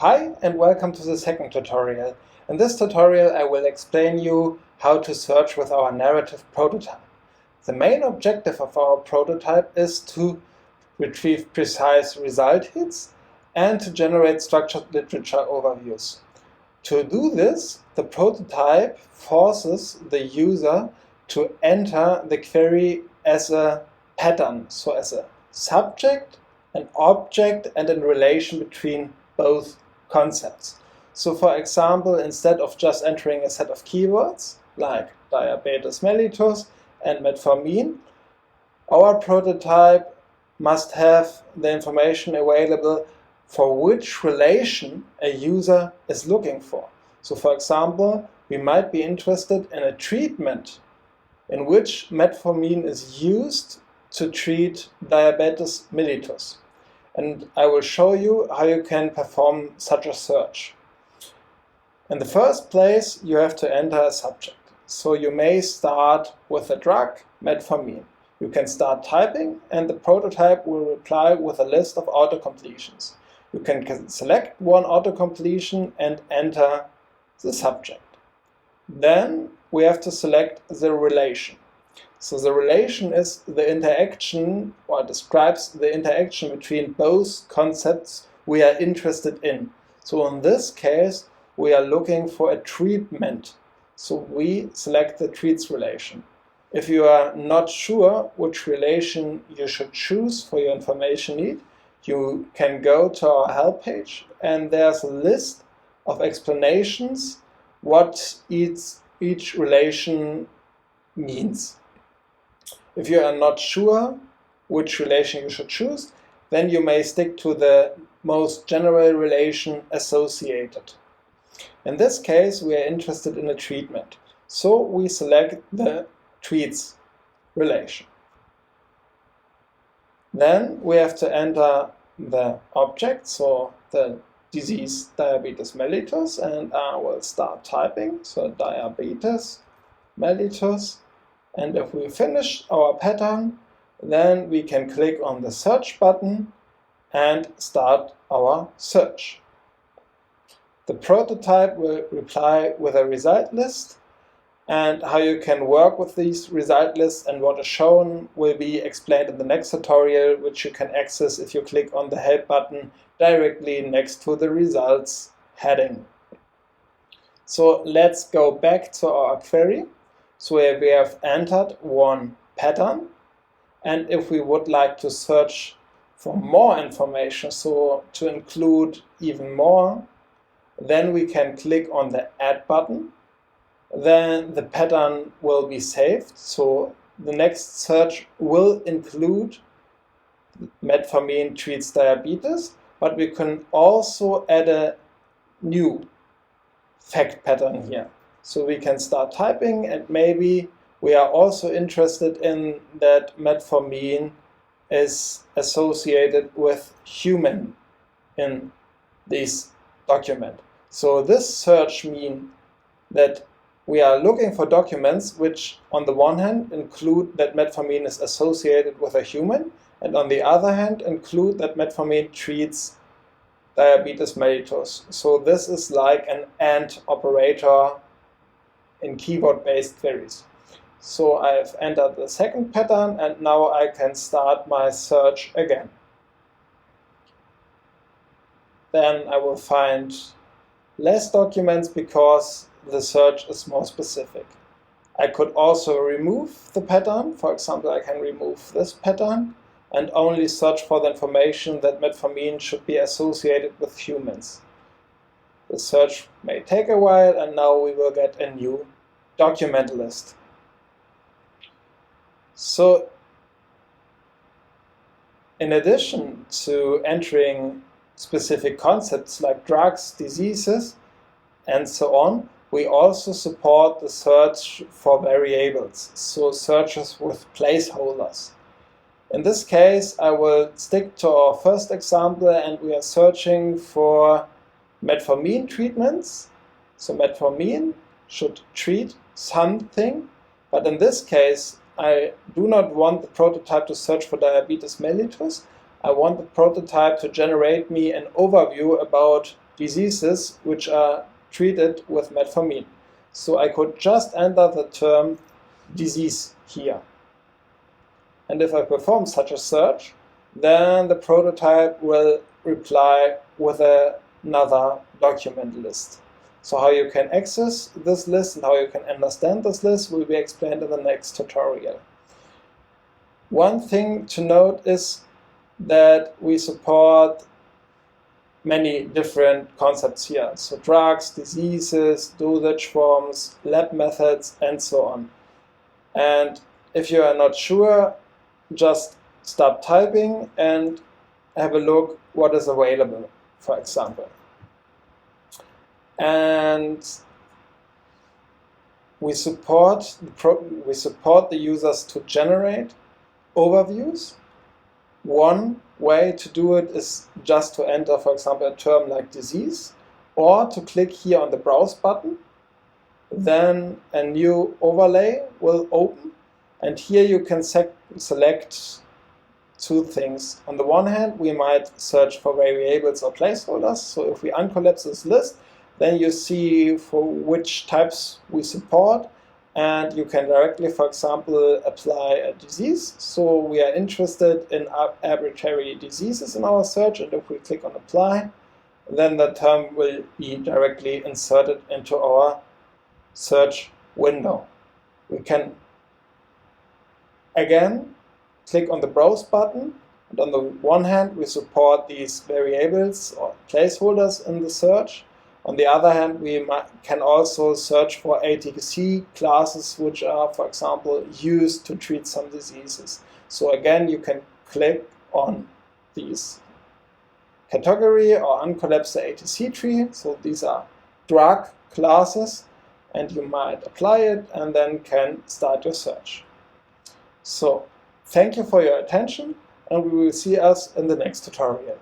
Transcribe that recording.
Hi and welcome to the second tutorial. In this tutorial I will explain you how to search with our narrative prototype. The main objective of our prototype is to retrieve precise result hits and to generate structured literature overviews. To do this, the prototype forces the user to enter the query as a pattern, so as a subject, an object, and a relation between both concepts. So for example, instead of just entering a set of keywords like diabetes mellitus and metformin, our prototype must have the information available for which relation a user is looking for. So for example, we might be interested in a treatment in which metformin is used to treat diabetes mellitus. And I will show you how you can perform such a search. In the first place, you have to enter a subject. So you may start with the drug metformin. You can start typing and the prototype will reply with a list of autocompletions. You can select one autocompletion and enter the subject. Then we have to select the relation. So the relation is the interaction, or describes the interaction between both concepts we are interested in. So in this case, we are looking for a treatment. So we select the treats relation. If you are not sure which relation you should choose for your information need, you can go to our help page and there's a list of explanations what each relation means. If you are not sure which relation you should choose, then you may stick to the most general relation associated. In this case, we are interested in a treatment, so we select the treats relation. Then we have to enter the object, so the disease diabetes mellitus, and I will start typing, so diabetes mellitus. And if we finish our pattern, then we can click on the search button and start our search. The prototype will reply with a result list, and how you can work with these result lists and what is shown will be explained in the next tutorial, which you can access if you click on the help button directly next to the results heading. So let's go back to our query. So we have entered one pattern, and if we would like to search for more information, so to include even more, then we can click on the add button. Then the pattern will be saved, so the next search will include metformin treats diabetes, but we can also add a new fact pattern here. So we can start typing, and maybe we are also interested in that metformin is associated with human in this document. So this search means that we are looking for documents which on the one hand include that metformin is associated with a human, and on the other hand include that metformin treats diabetes mellitus. So this is like an AND operator in keyword-based queries. So I've entered the second pattern and now I can start my search again. Then I will find less documents because the search is more specific. I could also remove the pattern. For example, I can remove this pattern and only search for the information that metformin should be associated with humans. The search may take a while, and now we will get a new document list. So, in addition to entering specific concepts like drugs, diseases, and so on, we also support the search for variables, so searches with placeholders. In this case, I will stick to our first example, and we are searching for metformin treatments. So metformin should treat something, but in this case I do not want the prototype to search for diabetes mellitus. I want the prototype to generate me an overview about diseases which are treated with metformin. So I could just enter the term disease here. And if I perform such a search, then the prototype will reply with another document list. So how you can access this list and how you can understand this list will be explained in the next tutorial. One thing to note is that we support many different concepts here. So drugs, diseases, dosage forms, lab methods, and so on. And if you are not sure, just stop typing and have a look what is available, for example. And we support the users to generate overviews. One way to do it is just to enter, for example, a term like disease, or to click here on the Browse button. Then a new overlay will open, and here you can select two things. On the one hand, we might search for variables or placeholders. So if we uncollapse this list, then you see for which types we support, and you can directly, for example, apply a disease. So we are interested in arbitrary diseases in our search, and if we click on apply, then the term will be directly inserted into our search window. We can again click on the Browse button, and on the one hand we support these variables or placeholders in the search. On the other hand, we can also search for ATC classes which are, for example, used to treat some diseases. So again, you can click on these category or uncollapse the ATC tree. So these are drug classes, and you might apply it and then can start your search. So thank you for your attention, and we will see us in the next tutorial.